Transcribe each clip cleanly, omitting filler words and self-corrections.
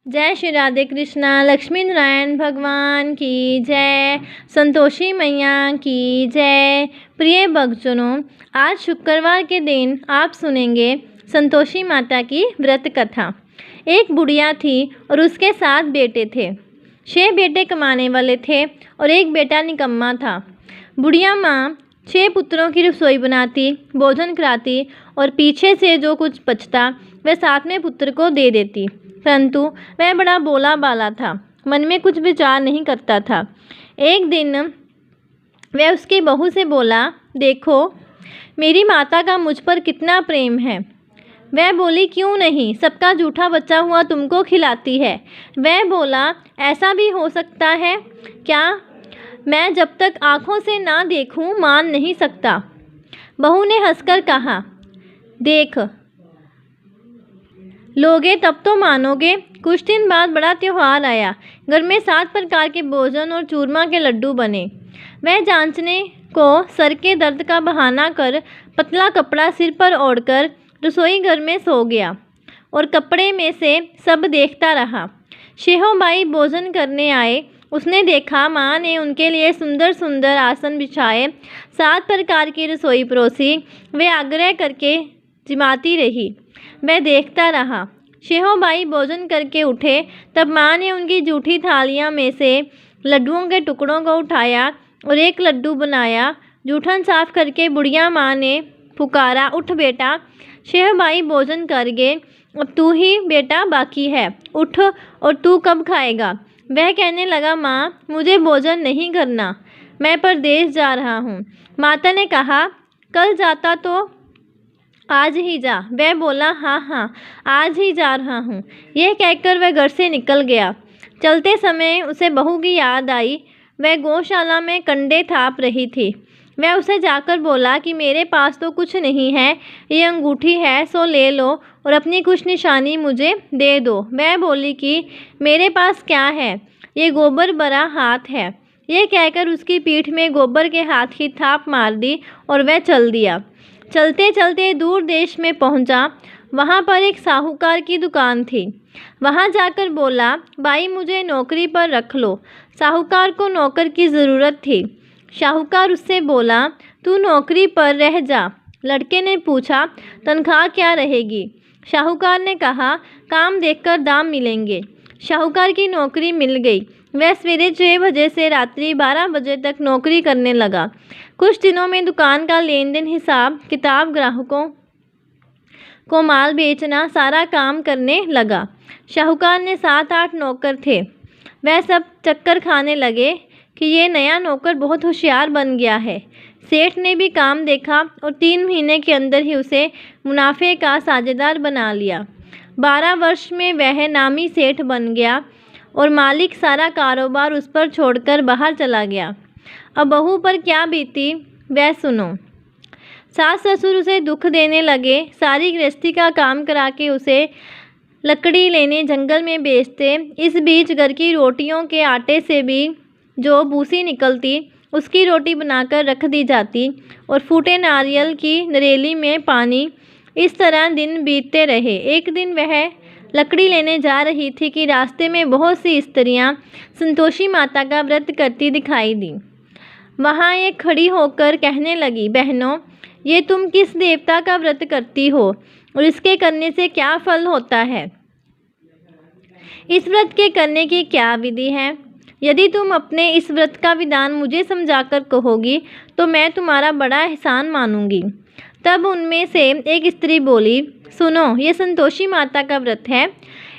जय श्री राधे कृष्णा। लक्ष्मी नारायण भगवान की जय। संतोषी मैया की जय। प्रिय भक्तजनों, आज शुक्रवार के दिन आप सुनेंगे संतोषी माता की व्रत कथा। एक बुढ़िया थी और उसके 7 बेटे थे। 6 बेटे कमाने वाले थे और एक बेटा निकम्मा था। बुढ़िया माँ 6 पुत्रों की रसोई बनाती, भोजन कराती और पीछे से जो कुछ बचता वह 7वें पुत्र को दे देती। परंतु वह बड़ा भोला भाला था, मन में कुछ विचार नहीं करता था। एक दिन वह उसकी बहू से बोला, देखो मेरी माता का मुझ पर कितना प्रेम है। वह बोली, क्यों नहीं, सबका जूठा बचा हुआ तुमको खिलाती है। वह बोला, ऐसा भी हो सकता है क्या? मैं जब तक आँखों से ना देखूं मान नहीं सकता। बहू ने हंसकर कहा, देख लोगे तब तो मानोगे। कुछ दिन बाद बड़ा त्योहार आया। घर में 7 प्रकार के भोजन और चूरमा के लड्डू बने। वह जांचने को सर के दर्द का बहाना कर पतला कपड़ा सिर पर ओढ़कर रसोई घर में सो गया और कपड़े में से सब देखता रहा। शेहोबाई भोजन करने आए। उसने देखा माँ ने उनके लिए सुंदर सुंदर आसन बिछाए, 7 प्रकार की रसोई परोसी। वे आग्रह करके जिमाती रही। वह देखता रहा। शेहोबाई भोजन करके उठे तब माँ ने उनकी जूठी थालियाँ में से लड्डुओं के टुकड़ों को उठाया और एक लड्डू बनाया। जूठन साफ करके बुढ़िया माँ ने पुकारा, उठ बेटा, शेहोबाई भोजन कर गए, अब तू ही बेटा बाकी है, उठ, और तू कब खाएगा? वह कहने लगा, माँ मुझे भोजन नहीं करना, मैं परदेश जा रहा हूँ। माता ने कहा, कल जाता तो आज ही जा। वह बोला, हाँ हाँ आज ही जा रहा हूँ। यह कहकर वह घर से निकल गया। चलते समय उसे बहू की याद आई। वह गौशाला में कंडे थाप रही थी। वह उसे जाकर बोला कि मेरे पास तो कुछ नहीं है, ये अंगूठी है सो ले लो और अपनी कुछ निशानी मुझे दे दो। वह बोली कि मेरे पास क्या है, ये गोबर भरा हाथ है। यह कहकर उसकी पीठ में गोबर के हाथ की थाप मार दी और वह चल दिया। चलते चलते दूर देश में पहुंचा। वहां पर एक साहूकार की दुकान थी। वहां जाकर बोला, भाई मुझे नौकरी पर रख लो। साहूकार को नौकर की ज़रूरत थी। साहूकार उससे बोला, तू नौकरी पर रह जा। लड़के ने पूछा, तनख्वाह क्या रहेगी? साहूकार ने कहा, काम देखकर दाम मिलेंगे। साहूकार की नौकरी मिल गई। वह सवेरे 6 बजे से रात्रि 12 बजे तक नौकरी करने लगा। कुछ दिनों में दुकान का लेन देन, हिसाब किताब, ग्राहकों को माल बेचना, सारा काम करने लगा। साहूकार ने 7-8 नौकर थे। वह सब चक्कर खाने लगे कि ये नया नौकर बहुत होशियार बन गया है। सेठ ने भी काम देखा और 3 महीने के अंदर ही उसे मुनाफे का साझेदार बना लिया। 12 वर्ष में वह नामी सेठ बन गया और मालिक सारा कारोबार उस पर छोड़कर बाहर चला गया। अब बहू पर क्या बीती वह सुनो। सास ससुर उसे दुख देने लगे। सारी गृहस्थी का काम करा के उसे लकड़ी लेने जंगल में बेचते। इस बीच घर की रोटियों के आटे से भी जो भूसी निकलती उसकी रोटी बनाकर रख दी जाती और फूटे नारियल की नरेली में पानी। इस तरह दिन बीतते रहे। एक दिन वह लकड़ी लेने जा रही थी कि रास्ते में बहुत सी स्त्रियां संतोषी माता का व्रत करती दिखाई दी। वहाँ एक खड़ी होकर कहने लगी, बहनों ये तुम किस देवता का व्रत करती हो और इसके करने से क्या फल होता है? इस व्रत के करने की क्या विधि है? यदि तुम अपने इस व्रत का विधान मुझे समझाकर कहोगी तो मैं तुम्हारा बड़ा एहसान मानूंगी। तब उनमें से एक स्त्री बोली, सुनो, ये संतोषी माता का व्रत है।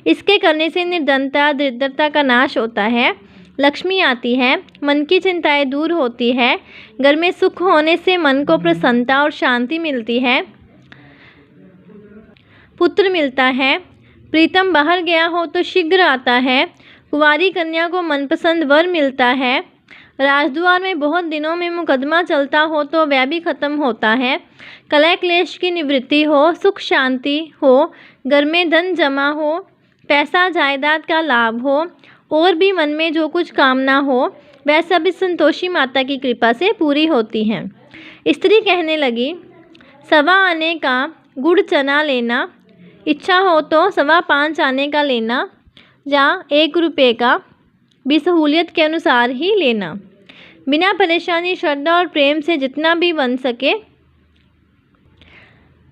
इसके करने से निर्धनता, दरिद्रता का नाश होता है, लक्ष्मी आती है, मन की चिंताएं दूर होती है, घर में सुख होने से मन को प्रसन्नता और शांति मिलती है, पुत्र मिलता है, प्रीतम बाहर गया हो तो शीघ्र आता है, कुंवारी कन्या को मनपसंद वर मिलता है, राजद्वार में बहुत दिनों में मुकदमा चलता हो तो वह भी खत्म होता है, कलह क्लेश की निवृत्ति हो, सुख शांति हो, घर में धन जमा हो, पैसा जायदाद का लाभ हो, और भी मन में जो कुछ कामना हो वह सब इस संतोषी माता की कृपा से पूरी होती हैं। स्त्री कहने लगी, 1.25 आने का गुड़ चना लेना, इच्छा हो तो 5.25 आने का लेना, जहाँ 1 रुपये का भी सहूलियत के अनुसार ही लेना। बिना परेशानी, श्रद्धा और प्रेम से जितना भी बन सके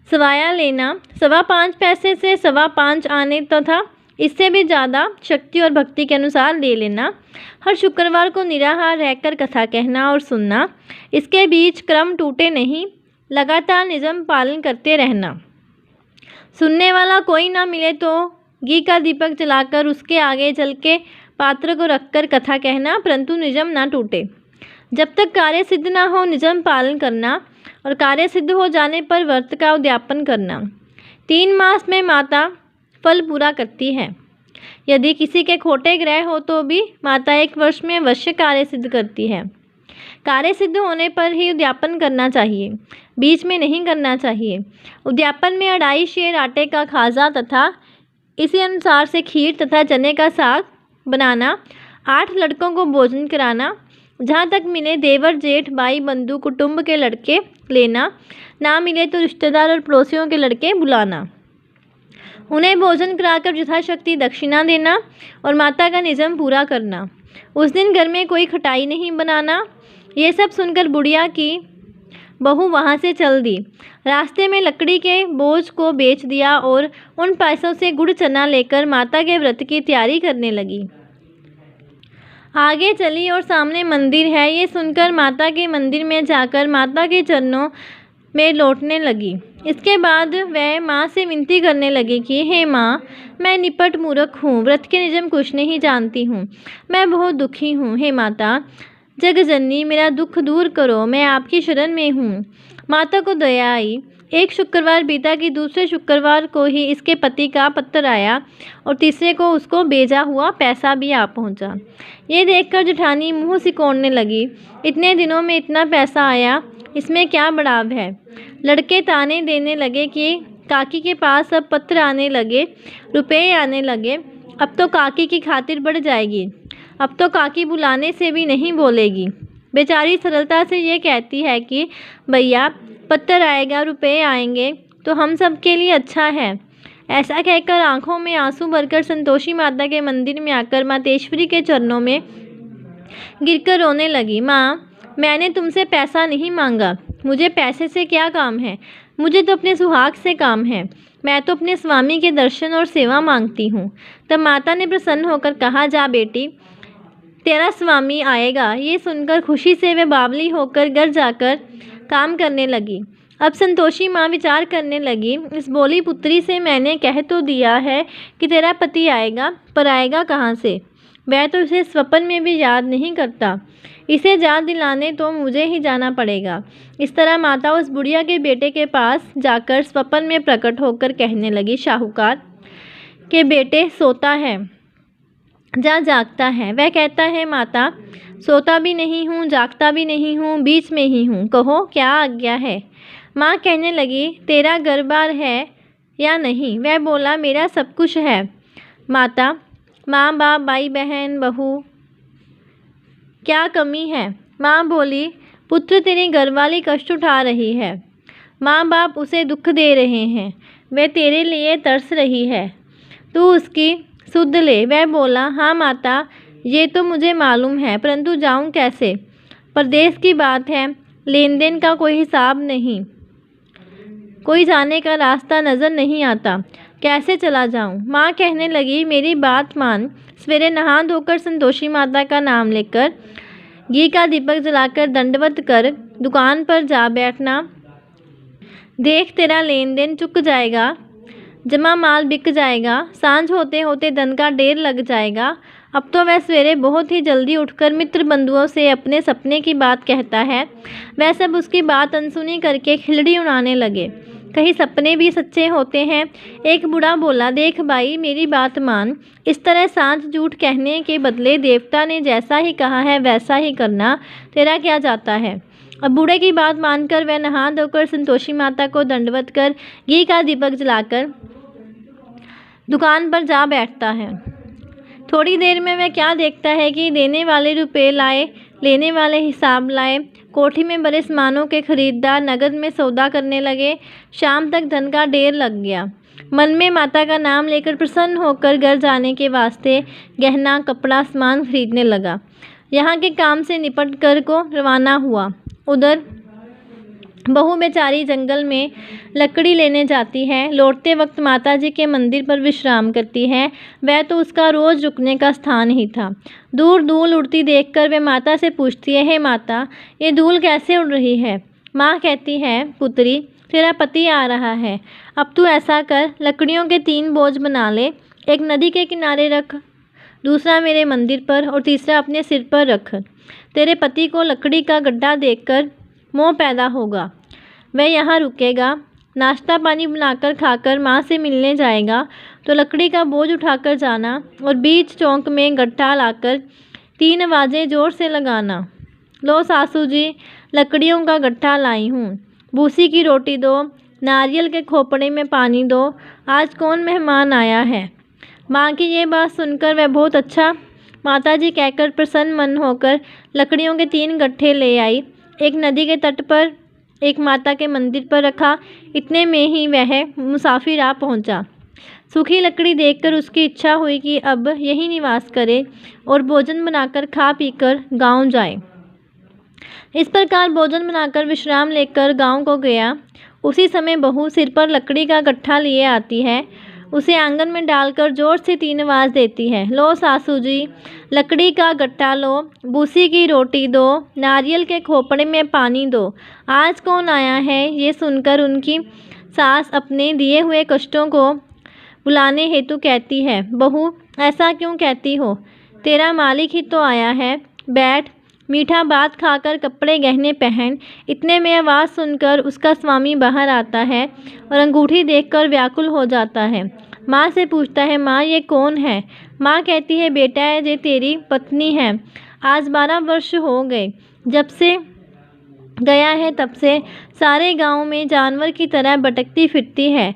सवाया लेना। 5.25 पैसे से 5.25 आने तथा इससे भी ज़्यादा शक्ति और भक्ति के अनुसार ले लेना। हर शुक्रवार को निराहार रहकर कथा कहना और सुनना। इसके बीच क्रम टूटे नहीं, लगातार नियम पालन करते रहना। सुनने वाला कोई ना मिले तो घी का दीपक जलाकर उसके आगे जल के पात्र को रखकर कथा कहना, परंतु नियम ना टूटे। जब तक कार्य सिद्ध ना हो नियम पालन करना और कार्य सिद्ध हो जाने पर व्रत का उद्यापन करना। 3 मास में माता फल पूरा करती है। यदि किसी के खोटे ग्रह हो तो भी माता 1 वर्ष में अवश्य कार्य सिद्ध करती है। कार्य सिद्ध होने पर ही उद्यापन करना चाहिए, बीच में नहीं करना चाहिए। उद्यापन में 2.5 शेर आटे का खाजा तथा इसी अनुसार से खीर तथा चने का साग बनाना। 8 लड़कों को भोजन कराना। जहाँ तक मिले देवर, जेठ, भाई, बंधु, कुटुंब के लड़के लेना। ना मिले तो रिश्तेदार और पड़ोसियों के लड़के बुलाना। उन्हें भोजन कराकर यथाशक्ति दक्षिणा देना और माता का नियम पूरा करना। उस दिन घर में कोई खटाई नहीं बनाना। ये सब सुनकर बुढ़िया की बहू वहाँ से चल दी। रास्ते में लकड़ी के बोझ को बेच दिया और उन पैसों से गुड़ चना लेकर माता के व्रत की तैयारी करने लगी। आगे चली और सामने मंदिर है, ये सुनकर माता के मंदिर में जाकर माता के चरणों में लौटने लगी। इसके बाद वह माँ से विनती करने लगी कि हे माँ, मैं निपट मूर्ख हूँ, व्रत के नियम कुछ नहीं जानती हूँ, मैं बहुत दुखी हूँ। हे माता जगजननी, मेरा दुख दूर करो, मैं आपकी शरण में हूँ। माता को दया आई। एक शुक्रवार बीता कि दूसरे शुक्रवार को ही इसके पति का पत्र आया और तीसरे को उसको भेजा हुआ पैसा भी आ पहुँचा। ये देखकर जेठानी मुँह सिकोड़ने लगी। इतने दिनों में इतना पैसा आया, इसमें क्या बढ़ाव है। लड़के ताने देने लगे कि काकी के पास अब पत्र आने लगे, रुपए आने लगे, अब तो काकी की खातिर बढ़ जाएगी, अब तो काकी बुलाने से भी नहीं बोलेगी। बेचारी सरलता से ये कहती है कि भैया पत्र आएगा, रुपए आएंगे तो हम सब के लिए अच्छा है। ऐसा कहकर आंखों में आंसू भरकर संतोषी माता के मंदिर में आकर मातेश्वरी के चरणों में गिरकर रोने लगी। माँ, मैंने तुमसे पैसा नहीं मांगा, मुझे पैसे से क्या काम है, मुझे तो अपने सुहाग से काम है, मैं तो अपने स्वामी के दर्शन और सेवा मांगती हूँ। तब माता ने प्रसन्न होकर कहा, जा बेटी, तेरा स्वामी आएगा। ये सुनकर खुशी से वे बावली होकर घर जाकर काम करने लगी। अब संतोषी माँ विचार करने लगी, इस बोली पुत्री से मैंने कह तो दिया है कि तेरा पति आएगा, पर आएगा कहाँ से। वह तो इसे स्वप्न में भी याद नहीं करता, इसे याद दिलाने तो मुझे ही जाना पड़ेगा। इस तरह माता उस बुढ़िया के बेटे के पास जाकर स्वप्न में प्रकट होकर कहने लगी, शाहूकार के बेटे सोता है, जा जागता है। वह कहता है, माता सोता भी नहीं हूँ, जागता भी नहीं हूँ, बीच में ही हूँ, कहो क्या आज्ञा है। माँ कहने लगी, तेरा घर बार है या नहीं। वह बोला, मेरा सब कुछ है माता, माँ बाप, भाई बहन, बहू, क्या कमी है। माँ बोली, पुत्र तेरी घरवाली कष्ट उठा रही है, माँ बाप उसे दुख दे रहे हैं, वह तेरे लिए तरस रही है, तू उसकी सुध ले। वह बोला, हाँ माता, ये तो मुझे मालूम है, परंतु जाऊँ कैसे। परदेश की बात है, लेन देन का कोई हिसाब नहीं, कोई जाने का रास्ता नज़र नहीं आता, कैसे चला जाऊँ। माँ कहने लगी, मेरी बात मान, सवेरे नहा धोकर संतोषी माता का नाम लेकर घी का दीपक जलाकर दंडवत कर दुकान पर जा बैठना। देख तेरा लेन देन चुक जाएगा, जमा माल बिक जाएगा, सांझ होते होते धन का ढेर लग जाएगा। अब तो वह सवेरे बहुत ही जल्दी उठकर मित्र बंधुओं से अपने सपने की बात कहता है। वह सब उसकी बात अनसुनी करके खिल्ली उड़ाने लगे। कहीं सपने भी सच्चे होते हैं। एक बूढ़ा बोला, देख भाई, मेरी बात मान, इस तरह सांझ झूठ कहने के बदले देवता ने जैसा ही कहा है वैसा ही करना, तेरा क्या जाता है। अब बूढ़े की बात मानकर वह नहा धोकर संतोषी माता को दंडवत कर घी का दीपक जलाकर दुकान पर जा बैठता है। थोड़ी देर में वह क्या देखता है कि देने वाले रुपए लाए, लेने वाले हिसाब लाए। कोठी में बड़े सामानों के खरीदार नगद में सौदा करने लगे। शाम तक धन का ढेर लग गया। मन में माता का नाम लेकर प्रसन्न होकर घर जाने के वास्ते गहना कपड़ा सामान खरीदने लगा। यहाँ के काम से निपट कर को रवाना हुआ। उधर बहू बेचारी जंगल में लकड़ी लेने जाती है। लौटते वक्त माता जी के मंदिर पर विश्राम करती है। वह तो उसका रोज़ रुकने का स्थान ही था। दूर धूल उड़ती देखकर वह माता से पूछती है, हे माता, ये धूल कैसे उड़ रही है? माँ कहती है, पुत्री, तेरा पति आ रहा है। अब तू ऐसा कर, लकड़ियों के 3 बोझ बना ले। एक नदी के किनारे रख, दूसरा मेरे मंदिर पर और तीसरा अपने सिर पर रख। तेरे पति को लकड़ी का गड्ढा देखकर मोह पैदा होगा। वह यहाँ रुकेगा, नाश्ता पानी बनाकर खाकर माँ से मिलने जाएगा तो लकड़ी का बोझ उठाकर जाना और बीच चौक में गड्ढा लाकर 3 आवाज़ें ज़ोर से लगाना। लो सासू जी, लकड़ियों का गड्ढा लाई हूँ। भूसी की रोटी दो, नारियल के खोपड़े में पानी दो। आज कौन मेहमान आया है? माँ की ये बात सुनकर वह बहुत अच्छा माताजी कहकर प्रसन्न मन होकर लकड़ियों के 3 गट्ठे ले आई। एक नदी के तट पर, एक माता के मंदिर पर रखा। इतने में ही वह मुसाफिर आ पहुंचा। सूखी लकड़ी देखकर उसकी इच्छा हुई कि अब यहीं निवास करे और भोजन बनाकर खा पीकर गांव जाए। इस प्रकार भोजन बनाकर विश्राम लेकर गांव को गया। उसी समय बहू सिर पर लकड़ी का गट्ठा लिए आती है। उसे आंगन में डालकर जोर से 3 आवाज़ देती है। लो सासू जी, लकड़ी का गट्ठा लो, भूसी की रोटी दो, नारियल के खोपड़े में पानी दो। आज कौन आया है? ये सुनकर उनकी सास अपने दिए हुए कष्टों को बुलाने हेतु कहती है, बहू, ऐसा क्यों कहती हो? तेरा मालिक ही तो आया है। बैठ, मीठा भात खाकर कपड़े गहने पहन। इतने में आवाज़ सुनकर उसका स्वामी बाहर आता है और अंगूठी देखकर व्याकुल हो जाता है। माँ से पूछता है, माँ, ये कौन है? माँ कहती है, बेटा, ये तेरी पत्नी है। आज 12 वर्ष हो गए जब से गया है, तब से सारे गांव में जानवर की तरह भटकती फिरती है।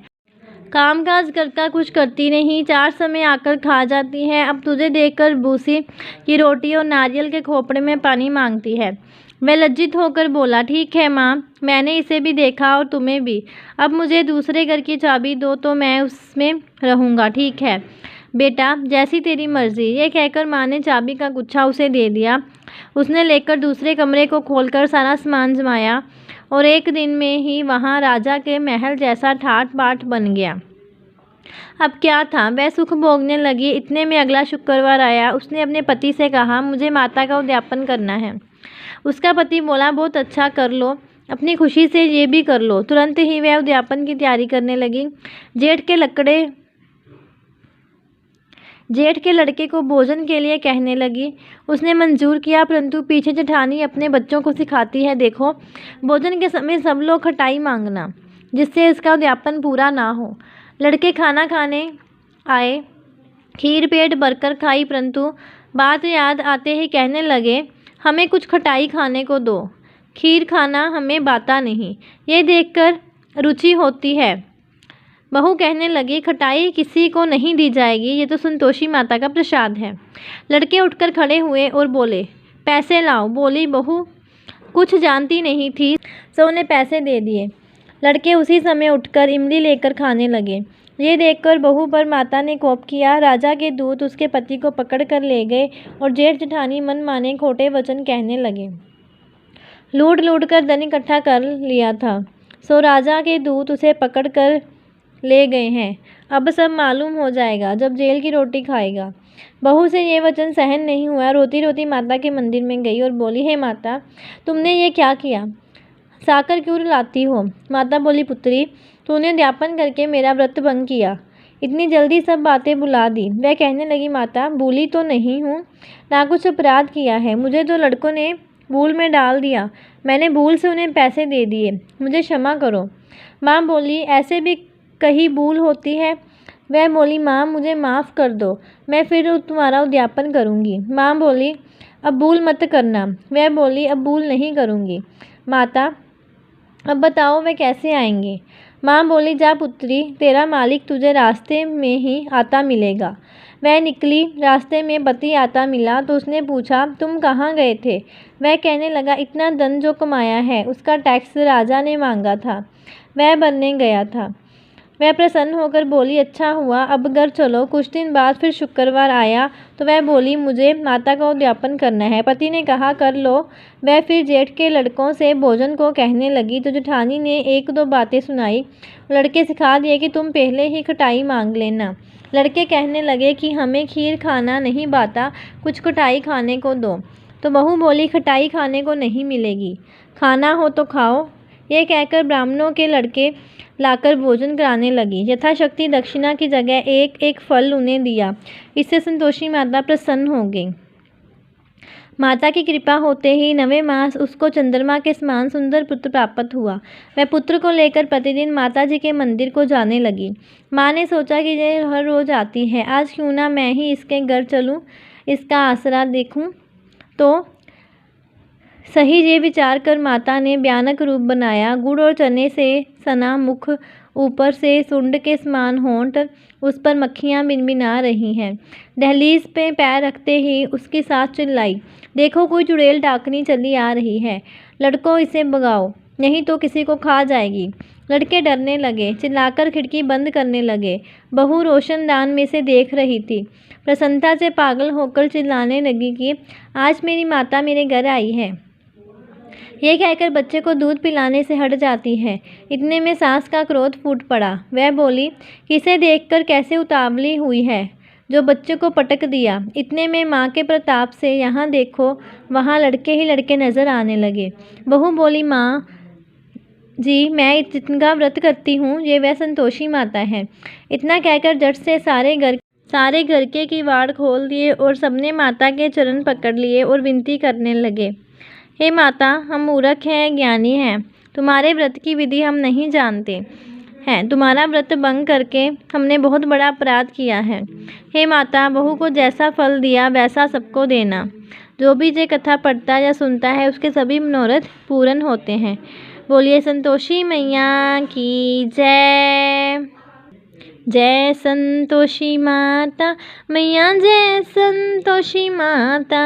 कामकाज करता कुछ करती नहीं, 4 समय आकर खा जाती है। अब तुझे देखकर भूसी की रोटी और नारियल के खोपड़े में पानी मांगती है। वह लज्जित होकर बोला, ठीक है माँ, मैंने इसे भी देखा और तुम्हें भी। अब मुझे दूसरे घर की चाबी दो तो मैं उसमें रहूँगा। ठीक है बेटा, जैसी तेरी मर्जी। ये कहकर माँ ने चाबी का गुच्छा उसे दे दिया। उसने लेकर दूसरे कमरे को खोलकर सारा सामान जमाया और एक दिन में ही वहाँ राजा के महल जैसा ठाट बाट बन गया। अब क्या था, वह सुख भोगने लगी। इतने में अगला शुक्रवार आया। उसने अपने पति से कहा, मुझे माता का उद्यापन करना है। उसका पति बोला, बहुत अच्छा, कर लो, अपनी खुशी से ये भी कर लो। तुरंत ही वह उद्यापन की तैयारी करने लगी। जेठ के लड़के को भोजन के लिए कहने लगी। उसने मंजूर किया, परंतु पीछे जेठानी अपने बच्चों को सिखाती है, देखो, भोजन के समय सब लोग खटाई मांगना, जिससे इसका उद्यापन पूरा ना हो। लड़के खाना खाने आए, खीर पेट भरकर खाई, परंतु बात याद आते ही कहने लगे, हमें कुछ खटाई खाने को दो, खीर खाना हमें बाता नहीं। ये देखकर रुचि होती है। बहू कहने लगी, खटाई किसी को नहीं दी जाएगी, ये तो संतोषी माता का प्रसाद है। लड़के उठकर खड़े हुए और बोले, पैसे लाओ। बोली बहू कुछ जानती नहीं थी, सो उन्हें पैसे दे दिए। लड़के उसी समय उठकर इमली लेकर खाने लगे। ये देखकर बहू पर माता ने कोप किया। राजा के दूत उसके पति को पकड़ कर ले गए और जेठ जेठानी मन माने खोटे वचन कहने लगे। लूट लूट कर धन इकट्ठा कर लिया था, सो राजा के दूत उसे पकड़ कर ले गए हैं। अब सब मालूम हो जाएगा जब जेल की रोटी खाएगा। बहू से ये वचन सहन नहीं हुआ। रोती रोती माता के मंदिर में गई और बोली, हे माता, तुमने ये क्या किया? साकर क्यों रुलाती हो? माता बोली, पुत्री, तूने उद्यापन करके मेरा व्रत भंग किया, इतनी जल्दी सब बातें भुला दी। वह कहने लगी, माता, भूली तो नहीं हूँ, ना कुछ अपराध किया है। मुझे तो लड़कों ने भूल में डाल दिया, मैंने भूल से उन्हें पैसे दे दिए, मुझे क्षमा करो। माँ बोली, ऐसे भी कहीं भूल होती है? वह बोली, माँ, मुझे माफ़ कर दो, मैं फिर तुम्हारा उद्यापन करूँगी। माँ बोली, अब भूल मत करना। वह बोली, अब भूल नहीं करूँगी। माता, अब बताओ वे कैसे आएंगे? माँ बोली, जा पुत्री, तेरा मालिक तुझे रास्ते में ही आता मिलेगा। वह निकली। रास्ते में पति आता मिला तो उसने पूछा, तुम कहाँ गए थे? वह कहने लगा, इतना धन जो कमाया है उसका टैक्स राजा ने मांगा था, वह भरने गया था। वह प्रसन्न होकर बोली, अच्छा हुआ, अब घर चलो। कुछ दिन बाद फिर शुक्रवार आया तो वह बोली, मुझे माता का उद्यापन करना है। पति ने कहा, कर लो। वह फिर जेठ के लड़कों से भोजन को कहने लगी तो जेठानी ने एक दो बातें सुनाई। लड़के सिखा दिए कि तुम पहले ही खटाई मांग लेना। लड़के कहने लगे कि हमें खीर खाना नहीं भाता, कुछ खटाई खाने को दो। तो बहू बोली, खटाई खाने को नहीं मिलेगी, खाना हो तो खाओ। ये कहकर ब्राह्मणों के लड़के लाकर भोजन कराने लगी। यथाशक्ति दक्षिणा की जगह एक एक फल उन्हें दिया। इससे संतोषी माता प्रसन्न हो गई। माता की कृपा होते ही 9वें मास उसको चंद्रमा के समान सुंदर पुत्र प्राप्त हुआ। वह पुत्र को लेकर प्रतिदिन माता जी के मंदिर को जाने लगी। माँ ने सोचा कि ये हर रोज आती है, आज क्यों ना मैं ही इसके घर चलूं, इसका आसरा देखूं। तो सही ये विचार कर माता ने भयानक रूप बनाया। गुड़ और चने से सना मुख, ऊपर से सुंड के समान होंठ, उस पर मक्खियाँ भिनभिना रही हैं। दहलीज पे पैर रखते ही उसकी सास चिल्लाई, देखो कोई चुड़ैल डाकनी चली आ रही है, लड़कों इसे भगाओ, नहीं तो किसी को खा जाएगी। लड़के डरने लगे, चिल्लाकर खिड़की बंद करने लगे। बहू रोशनदान में से देख रही थी। प्रसन्नता से पागल होकर चिल्लाने लगी कि आज मेरी माता मेरे घर आई है। ये कहकर बच्चे को दूध पिलाने से हट जाती है। इतने में सास का क्रोध फूट पड़ा। वह बोली, किसे देखकर कैसे उतावली हुई है, जो बच्चे को पटक दिया। इतने में माँ के प्रताप से यहाँ देखो वहाँ लड़के ही लड़के नजर आने लगे। बहू बोली, माँ जी, मैं जिनका व्रत करती हूँ ये वह संतोषी माता है। इतना कहकर झट से सारे घर के किवाड़ खोल दिए और सबने माता के चरण पकड़ लिए और विनती करने लगे, हे माता, हम मूर्ख हैं, ज्ञानी हैं, तुम्हारे व्रत की विधि हम नहीं जानते हैं। तुम्हारा व्रत भंग करके हमने बहुत बड़ा अपराध किया है। हे माता, बहू को जैसा फल दिया वैसा सबको देना। जो भी ये कथा पढ़ता या सुनता है उसके सभी मनोरथ पूर्ण होते हैं। बोलिए संतोषी मैया की जय। जय संतोषी माता मैया, जय संतोषी माता,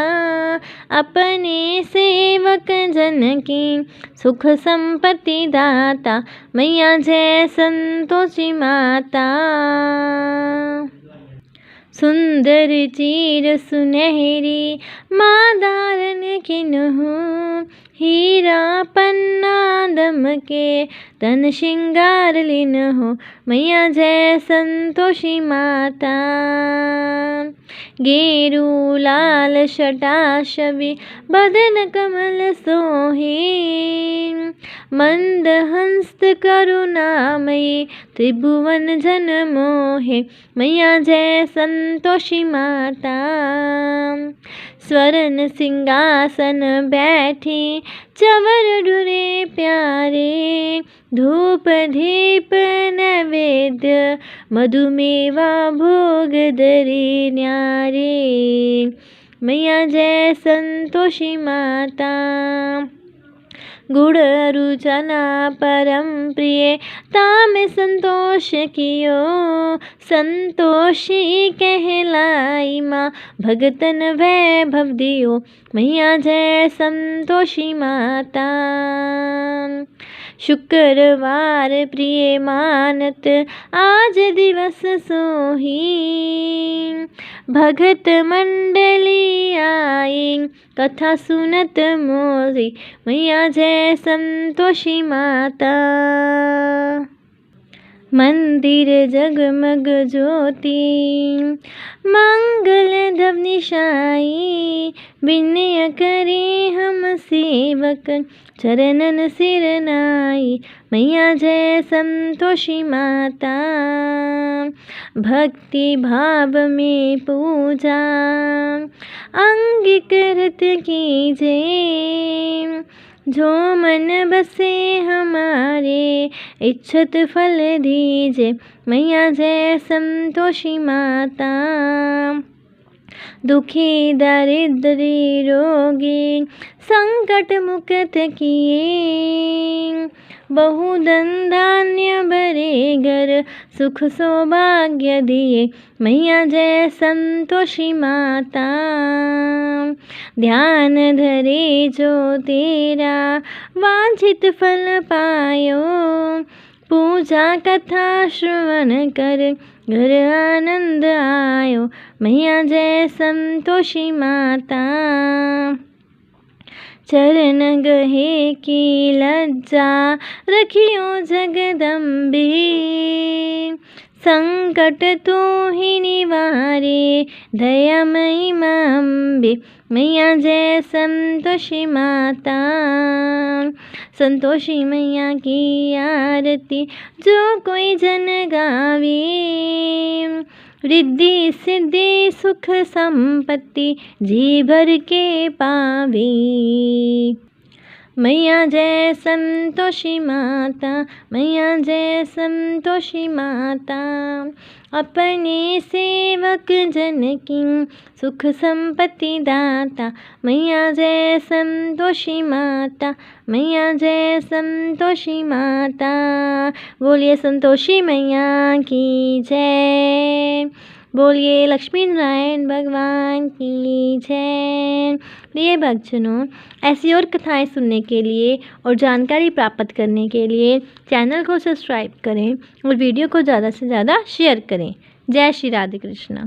अपने सेवक जन की सुख संपत्ति दाता मैया, जय संतोषी माता। सुंदर चीर सुनहरी माँ धारण किन्हु, हीरा पन्ना दमके तन श्रृंगार लिन्हु मैया, जय संतोषी माता। गेरू लाल शटा छवि बदन कमल सोहे, मंद हंस्त करुणामयी त्रिभुवन जन मोहे मैया, जय संतोषी माता। स्वर्ण सिंहासन बैठी चवर ढुरे प्यारे, धूप दीप नैवेद्य मधुमेवा भोग धरे न्यारे मैया, जय संतोषी माता। गुड़ रुचना परम प्रिय ताम संतोष कियो, संतोषी कहलाई माँ भगतन वैभव दियो मैया, जय संतोषी माता। शुक्रवार प्रिय मानत आज दिवस सोही, भगत मंडली आई कथा सुनत मोरी मैया, जय संतोषी माता। मंदिर जगमग ज्योति मंगल ध्वनि छाई, विनय करे हम सेवक चरणन सिर नाई मैया, जय संतोषी माता। भक्ति भाव में पूजा अंगीकृत कीजे, जो मन बसे हमारे इच्छत फल दीजे मैया, जय संतोषी माता। दुखी दरिद्री रोगी संकट मुक्त किए, बहुधन धान्य भरे घर सुख सौभाग्य दिए मैया, जय संतोषी माता। ध्यान धरे जो तेरा वांछित फल पायो, पूजा कथा श्रवण कर घर आनंद आयो, मैया जय संतोषी माता। चरण गहे की लज्जा रखियो जगदम्बे, संकट तू ही निवारे दयामयी माँ अम्बे, मैया जय संतोषी माता। संतोषी मैया की आरती जो कोई जन गावे, रिद्धि सिद्धि सुख संपत्ति जी भर के पावे। मैया जय संतोषी माता, मैया जय संतोषी माता। अपने सेवक जन की सुख संपत्ति दाता, मैया जय संतोषी माता, मैया जय संतोषी माता। बोलिए संतोषी मैया की जय, बोलिए लक्ष्मी नारायण भगवान की जय। प्रिय भक्तजनों, ऐसी और कथाएं सुनने के लिए और जानकारी प्राप्त करने के लिए चैनल को सब्सक्राइब करें और वीडियो को ज़्यादा से ज़्यादा शेयर करें। जय श्री राधे कृष्णा।